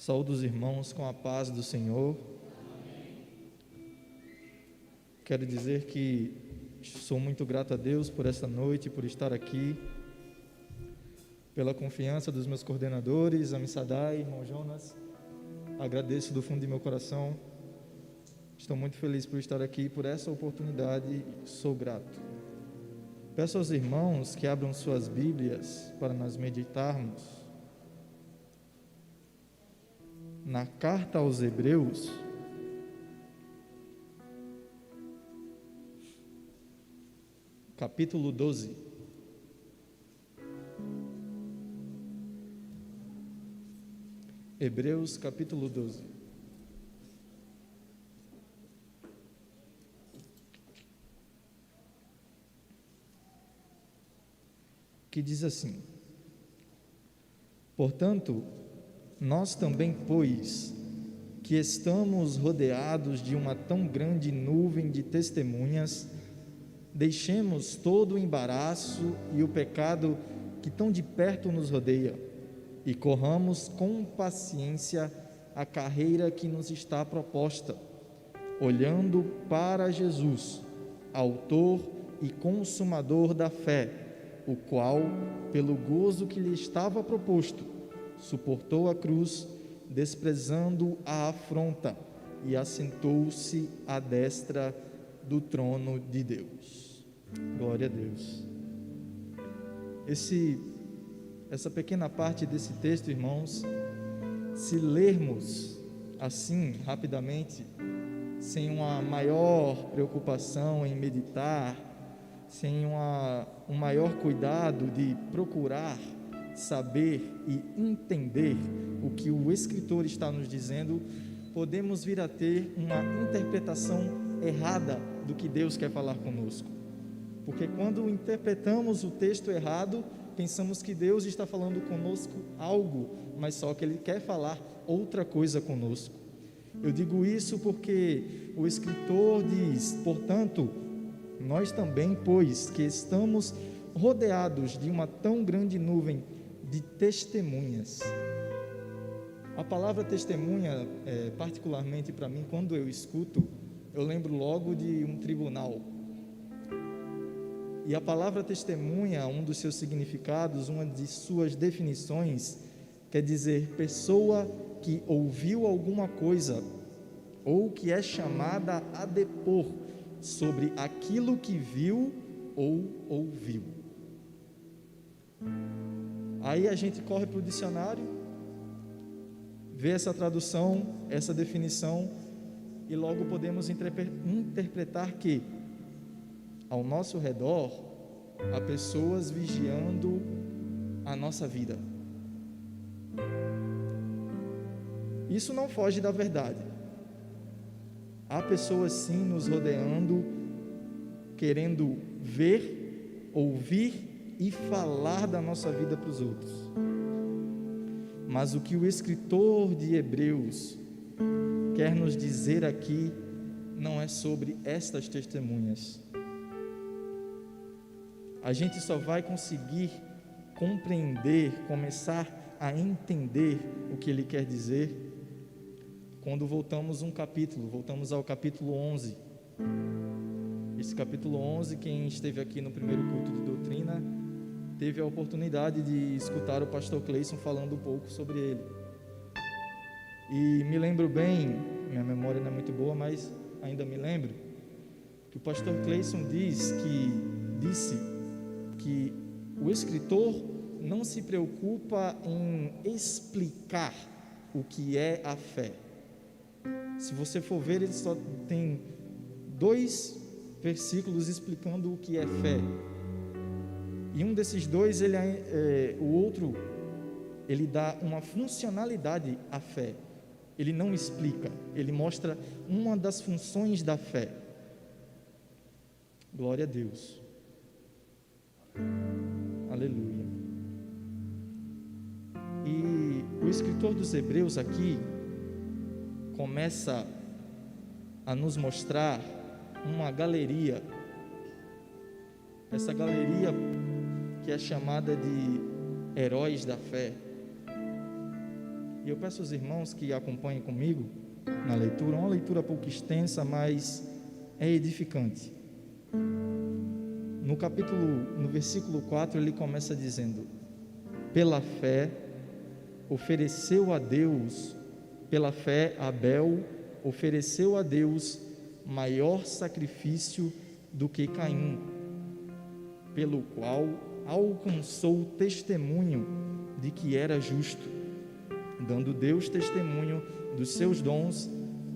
Saúdo os irmãos com a paz do Senhor. Quero dizer que sou muito grato a Deus por esta noite, por estar aqui, pela confiança dos meus coordenadores, Amissadai, irmão Jonas. Agradeço do fundo de meu coração. Estou muito feliz por estar aqui, por essa oportunidade, sou grato. Peço aos irmãos que abram suas Bíblias para nós meditarmos na carta aos Hebreus, capítulo 12. Hebreus, capítulo 12. Que diz assim: portanto, nós também, pois, que estamos rodeados de uma tão grande nuvem de testemunhas, deixemos todo o embaraço e o pecado que tão de perto nos rodeia, e corramos com paciência a carreira que nos está proposta, olhando para Jesus, autor e consumador da fé, o qual, pelo gozo que lhe estava proposto, suportou a cruz, desprezando a afronta, e assentou-se à destra do trono de Deus. Glória a Deus. Essa pequena parte desse texto, irmãos, se lermos assim, rapidamente, sem uma maior preocupação em meditar, sem um maior cuidado de procurar saber e entender o que o escritor está nos dizendo, podemos vir a ter uma interpretação errada do que Deus quer falar conosco. Porque quando interpretamos o texto errado, pensamos que Deus está falando conosco algo, mas só que Ele quer falar outra coisa conosco. Eu digo isso porque o escritor diz: portanto, nós também, pois, que estamos rodeados de uma tão grande nuvem de testemunhas. A palavra testemunha, particularmente para mim, quando eu escuto, eu lembro logo de um tribunal. E a palavra testemunha, um dos seus significados, uma de suas definições, quer dizer pessoa que ouviu alguma coisa ou que é chamada a depor sobre aquilo que viu ou ouviu. Aí a gente corre para o dicionário, vê essa tradução, essa definição, e logo podemos interpretar que ao nosso redor há pessoas vigiando a nossa vida. Isso não foge da verdade. Há pessoas sim nos rodeando, querendo ver, ouvir e falar da nossa vida para os outros. Mas o que o escritor de Hebreus quer nos dizer aqui não é sobre estas testemunhas. A gente só vai conseguir compreender, começar a entender o que ele quer dizer quando voltamos ao capítulo 11. Esse capítulo 11, quem esteve aqui no primeiro culto de doutrina teve a oportunidade de escutar o pastor Cleison falando um pouco sobre ele. E me lembro bem, minha memória não é muito boa, mas ainda me lembro, que o pastor Cleison disse que o escritor não se preocupa em explicar o que é a fé. Se você for ver, ele só tem 2 versículos explicando o que é fé. E um desses 2, o outro, ele dá uma funcionalidade à fé. Ele não explica, ele mostra uma das funções da fé. Glória a Deus. Aleluia. E o escritor dos Hebreus aqui começa a nos mostrar uma galeria. Essa galeria que é chamada de heróis da fé. E eu peço aos irmãos que acompanhem comigo na leitura, uma leitura pouco extensa, mas é edificante. No versículo 4, ele começa dizendo: pela fé Abel ofereceu a Deus maior sacrifício do que Caim, pelo qual alcançou testemunho de que era justo, dando Deus testemunho dos seus dons,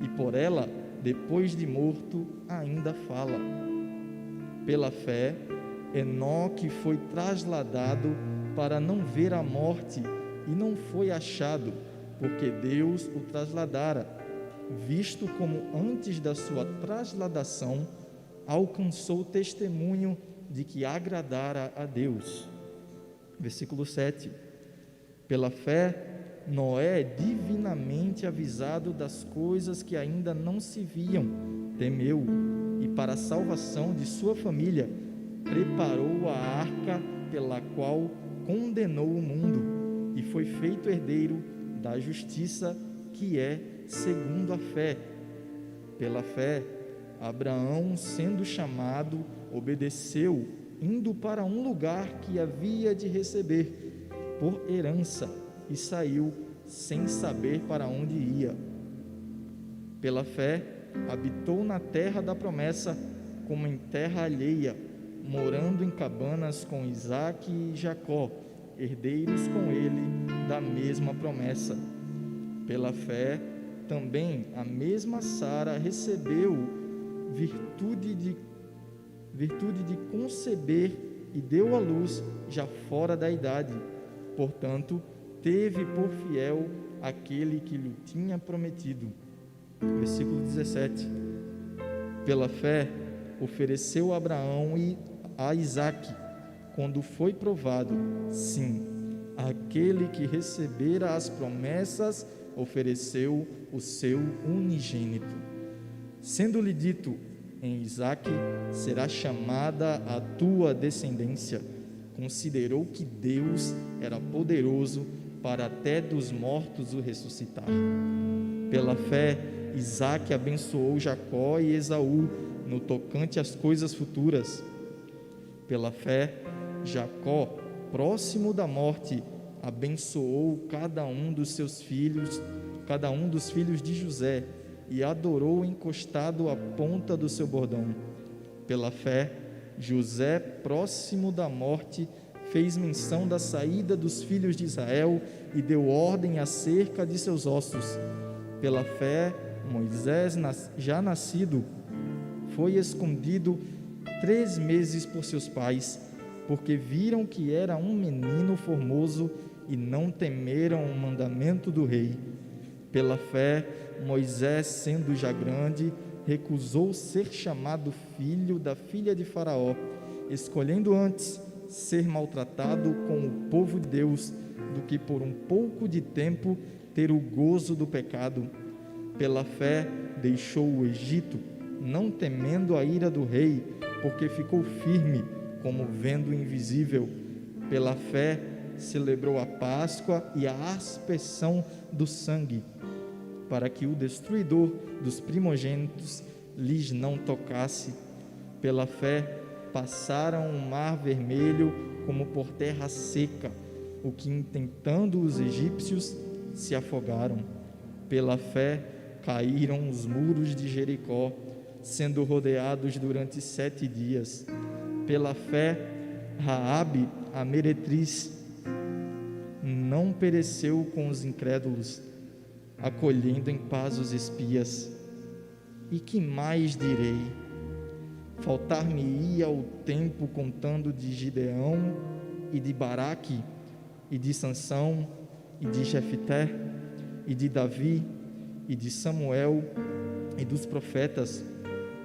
e por ela, depois de morto, ainda fala. Pela fé, Enoque foi trasladado para não ver a morte, e não foi achado, porque Deus o trasladara, visto como antes da sua trasladação alcançou testemunho de que agradara a Deus. Versículo 7. Pela fé, Noé, divinamente avisado das coisas que ainda não se viam, temeu, e para a salvação de sua família, preparou a arca pela qual condenou o mundo, e foi feito herdeiro da justiça, que é segundo a fé. Pela fé, Abraão, sendo chamado, obedeceu, indo para um lugar que havia de receber por herança, e saiu sem saber para onde ia. Pela fé, habitou na terra da promessa, como em terra alheia, morando em cabanas com Isaque e Jacó, herdeiros com ele da mesma promessa. Pela fé, também a mesma Sara recebeu virtude de conceber e deu à luz já fora da idade. Portanto, teve por fiel aquele que lhe tinha prometido. Versículo 17. Pela fé, ofereceu Abraão a Isaque, quando foi provado, sim, aquele que recebera as promessas ofereceu o seu unigênito, sendo-lhe dito: em Isaque será chamada a tua descendência. Considerou que Deus era poderoso para até dos mortos o ressuscitar. Pela fé, Isaque abençoou Jacó e Esaú no tocante às coisas futuras. Pela fé, Jacó, próximo da morte, abençoou cada um dos filhos de José, e adorou encostado à ponta do seu bordão. Pela fé, José, próximo da morte, fez menção da saída dos filhos de Israel e deu ordem acerca de seus ossos. Pela fé, Moisés, já nascido, foi escondido 3 meses por seus pais, porque viram que era um menino formoso e não temeram o mandamento do rei. Pela fé, Moisés, sendo já grande, recusou ser chamado filho da filha de Faraó, escolhendo antes ser maltratado com o povo de Deus, do que por um pouco de tempo ter o gozo do pecado. Pela fé, deixou o Egito, não temendo a ira do rei, porque ficou firme, como vendo o invisível. Pela fé, celebrou a Páscoa e a aspersão do sangue, para que o destruidor dos primogênitos lhes não tocasse. Pela fé, passaram o mar vermelho como por terra seca, o que, intentando os egípcios, se afogaram. Pela fé, caíram os muros de Jericó, sendo rodeados durante 7 dias. Pela fé, Raabe, a meretriz, não pereceu com os incrédulos, acolhendo em paz os espias. E que mais direi? Faltar-me-ia o tempo contando de Gideão e de Baraque, e de Sansão, e de Jefté, e de Davi, e de Samuel, e dos profetas,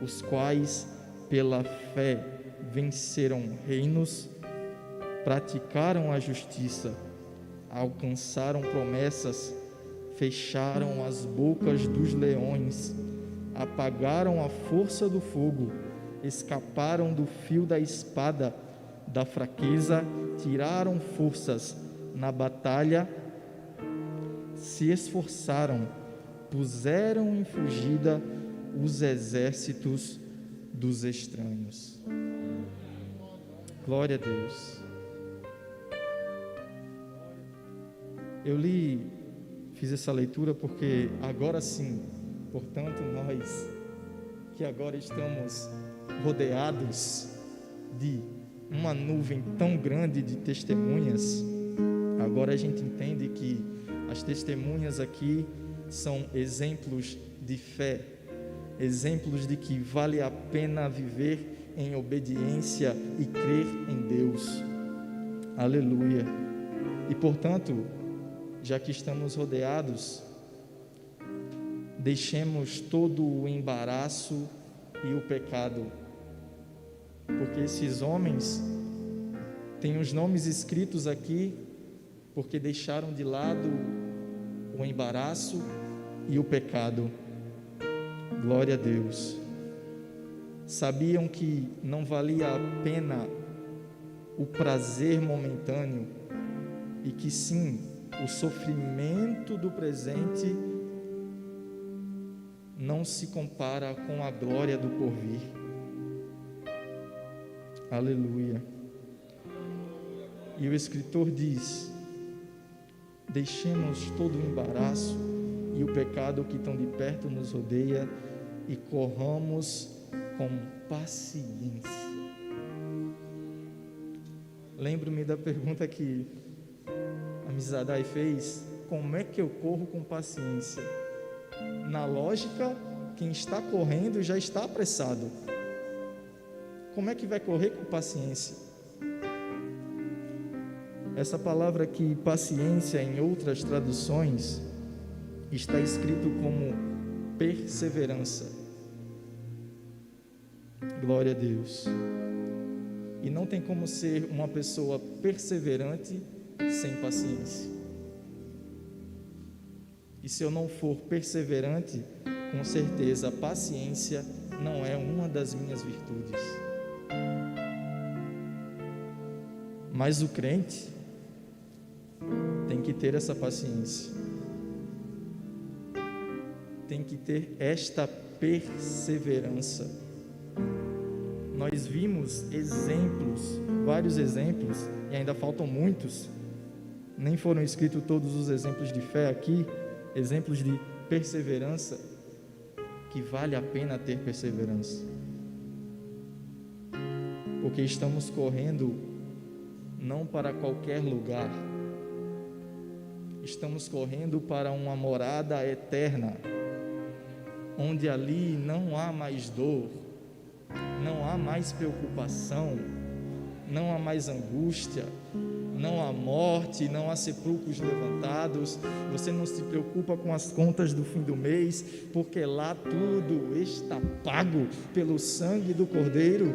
os quais pela fé venceram reinos, praticaram a justiça, alcançaram promessas, fecharam as bocas dos leões, apagaram a força do fogo, escaparam do fio da espada, da fraqueza tiraram forças, na batalha se esforçaram, puseram em fugida os exércitos dos estranhos. Glória a Deus. Eu fiz essa leitura porque agora sim, portanto, nós que agora estamos rodeados de uma nuvem tão grande de testemunhas, agora a gente entende que as testemunhas aqui são exemplos de fé, exemplos de que vale a pena viver em obediência e crer em Deus. Aleluia. E portanto, já que estamos rodeados, deixemos todo o embaraço e o pecado, porque esses homens têm os nomes escritos aqui porque deixaram de lado o embaraço e o pecado. Glória a Deus. Sabiam que não valia a pena o prazer momentâneo e que sim, o sofrimento do presente não se compara com a glória do porvir. Aleluia. E o escritor diz: deixemos todo o embaraço e o pecado que tão de perto nos rodeia e corramos com paciência. Lembro-me da pergunta que a Mizadai fez: como é que eu corro com paciência? Na lógica, quem está correndo já está apressado. Como é que vai correr com paciência? Essa palavra aqui, paciência, em outras traduções, está escrito como perseverança. Glória a Deus. E não tem como ser uma pessoa perseverante sem paciência. E se eu não for perseverante, com certeza a paciência não é uma das minhas virtudes. Mas o crente tem que ter essa paciência, tem que ter esta perseverança. Nós vimos exemplos, vários exemplos, e ainda faltam muitos, nem foram escritos todos os exemplos de fé aqui, exemplos de perseverança, que vale a pena ter perseverança, porque estamos correndo não para qualquer lugar, estamos correndo para uma morada eterna, onde ali não há mais dor, não há mais preocupação, não há mais angústia, não há morte, não há sepulcros levantados. Você não se preocupa com as contas do fim do mês, porque lá tudo está pago pelo sangue do Cordeiro.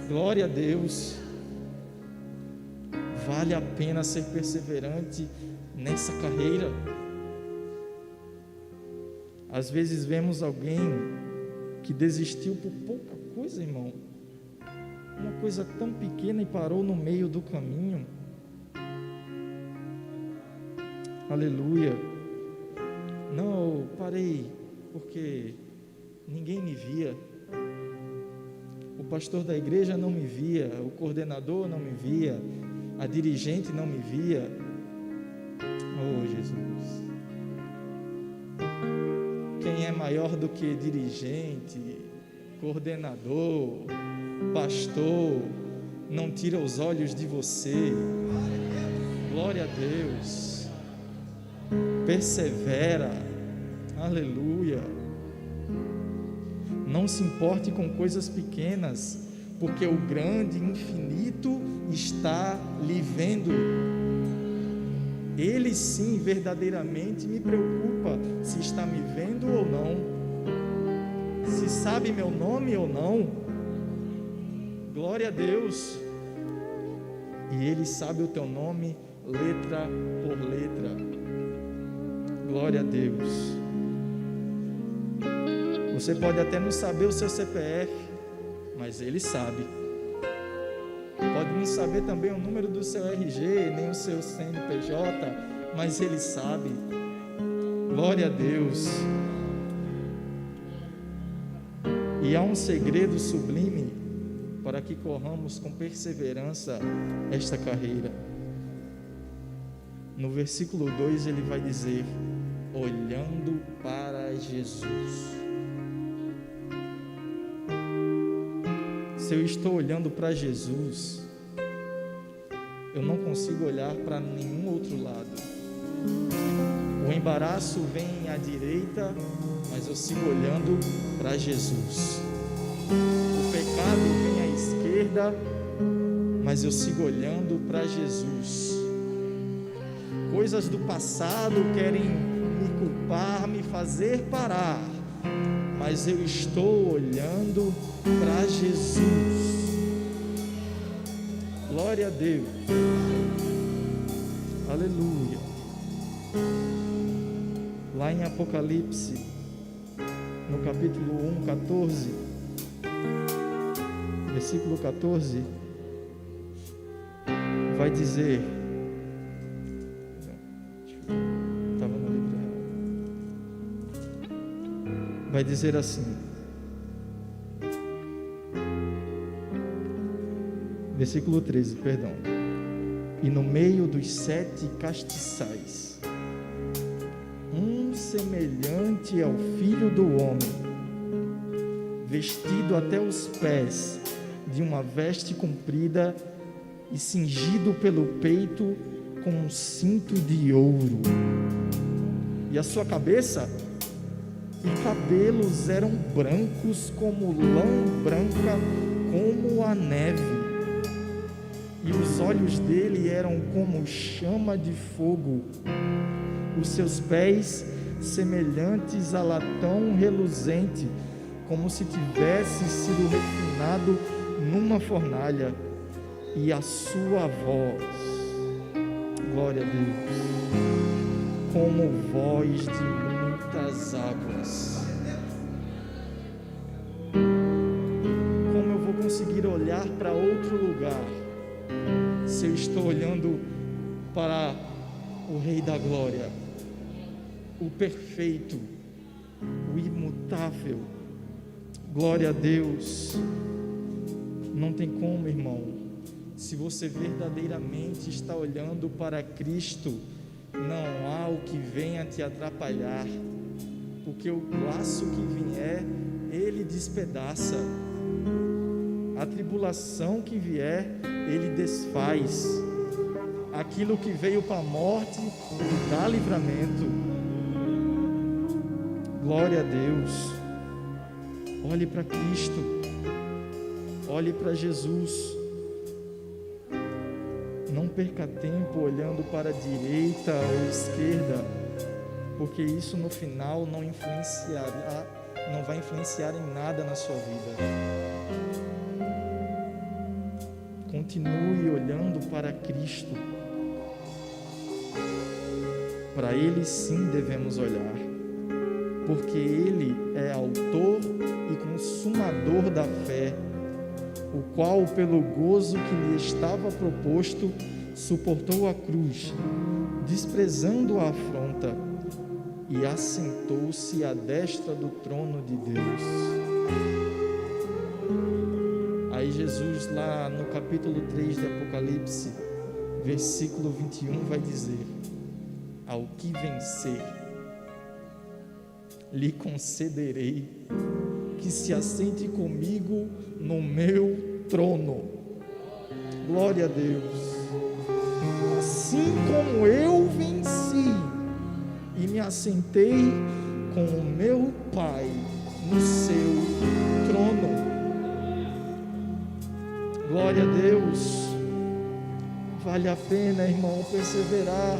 Glória a Deus. Vale a pena ser perseverante nessa carreira. Às vezes vemos alguém que desistiu por pouca coisa, irmão, uma coisa tão pequena, e parou no meio do caminho. Aleluia. Não, eu parei porque ninguém me via, o pastor da igreja não me via, o coordenador não me via, a dirigente não me via. Oh, Jesus, quem é maior do que dirigente, coordenador, pastor, não tira os olhos de você. Glória a Deus. Persevera. Aleluia. Não se importe com coisas pequenas, porque o grande infinito está lhe vendo. Ele sim verdadeiramente me preocupa se está me vendo ou não, se sabe meu nome ou não. Glória a Deus. E Ele sabe o teu nome letra por letra. Glória a Deus. Você pode até não saber o seu CPF, mas Ele sabe. Pode não saber também o número do seu RG, nem o seu CNPJ, mas Ele sabe. Glória a Deus. E há um segredo sublime para que corramos com perseverança esta carreira. No versículo 2 ele vai dizer: olhando para Jesus. Se eu estou olhando para Jesus, eu não consigo olhar para nenhum outro lado. O embaraço vem à direita, mas eu sigo olhando para Jesus. O pecado vem à esquerda, mas eu sigo olhando para Jesus. Coisas do passado querem me culpar, me fazer parar, mas eu estou olhando para Jesus. Glória a Deus. Aleluia. Lá em Apocalipse, no capítulo 1, 14, versículo 14, vai dizer, estava no livro errado, vai dizer assim, versículo 13, perdão: e no meio dos 7 castiçais, semelhante ao Filho do Homem, vestido até os pés de uma veste comprida e cingido pelo peito com um cinto de ouro, e a sua cabeça e cabelos eram brancos como lã branca, como a neve, e os olhos dele eram como chama de fogo, os seus pés semelhantes a latão reluzente, como se tivesse sido refinado numa fornalha, e a sua voz, glória a Deus, como voz de muitas águas. Como eu vou conseguir olhar para outro lugar se eu estou olhando para o Rei da Glória, o perfeito, o imutável? Glória a Deus. Não tem como, irmão. Se você verdadeiramente está olhando para Cristo, não há o que venha te atrapalhar, porque o laço que vier, Ele despedaça. A tribulação que vier, Ele desfaz. Aquilo que veio para a morte, Ele dá livramento. Glória a Deus. Olhe para Cristo, olhe para Jesus. Não perca tempo olhando para a direita ou esquerda, porque isso no final não vai influenciar em nada na sua vida. Continue olhando para Cristo. Para Ele sim devemos olhar, porque Ele é autor e consumador da fé, o qual, pelo gozo que lhe estava proposto, suportou a cruz, desprezando a afronta, e assentou-se à destra do trono de Deus. Aí Jesus, lá no capítulo 3 de Apocalipse, versículo 21, vai dizer: ao que vencer, lhe concederei que se assente comigo no meu trono. Glória a Deus. Assim como eu venci e me assentei com o meu Pai no seu trono. Glória a Deus. Vale a pena, irmão, perseverar.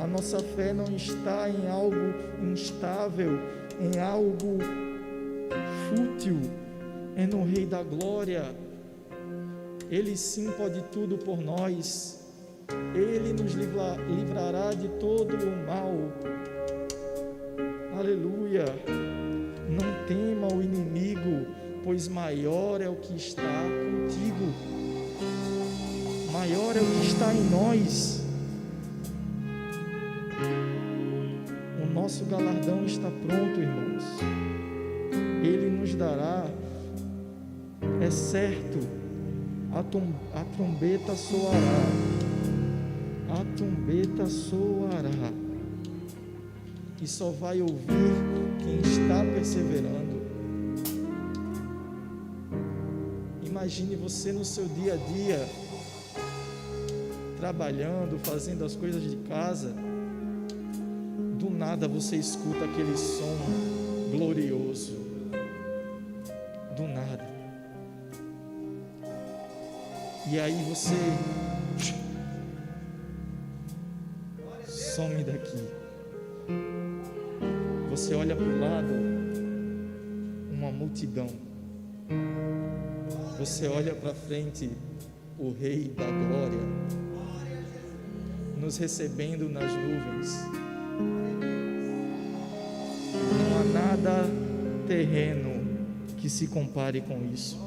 A nossa fé não está em algo instável, em algo fútil, é no Rei da Glória. Ele sim pode tudo por nós. Ele nos livrará de todo o mal. Aleluia. Não tema o inimigo, pois maior é o que está contigo, maior é o que está em nós. nosso galardão está pronto, irmãos. Ele nos dará, é certo, a trombeta soará. A trombeta soará. E só vai ouvir quem está perseverando. Imagine você no seu dia a dia, trabalhando, fazendo as coisas de casa. Do nada você escuta aquele som glorioso. Do nada. E aí você some daqui. Você olha para o lado, uma multidão. Você olha para frente, o Rei da Glória, nos recebendo nas nuvens. Não há nada terreno que se compare com isso.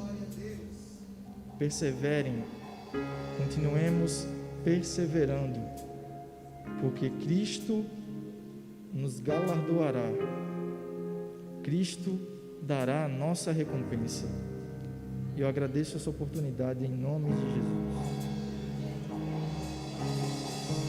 Perseverem, continuemos perseverando, porque Cristo nos galardoará. Cristo dará a nossa recompensa. Eu agradeço essa oportunidade em nome de Jesus.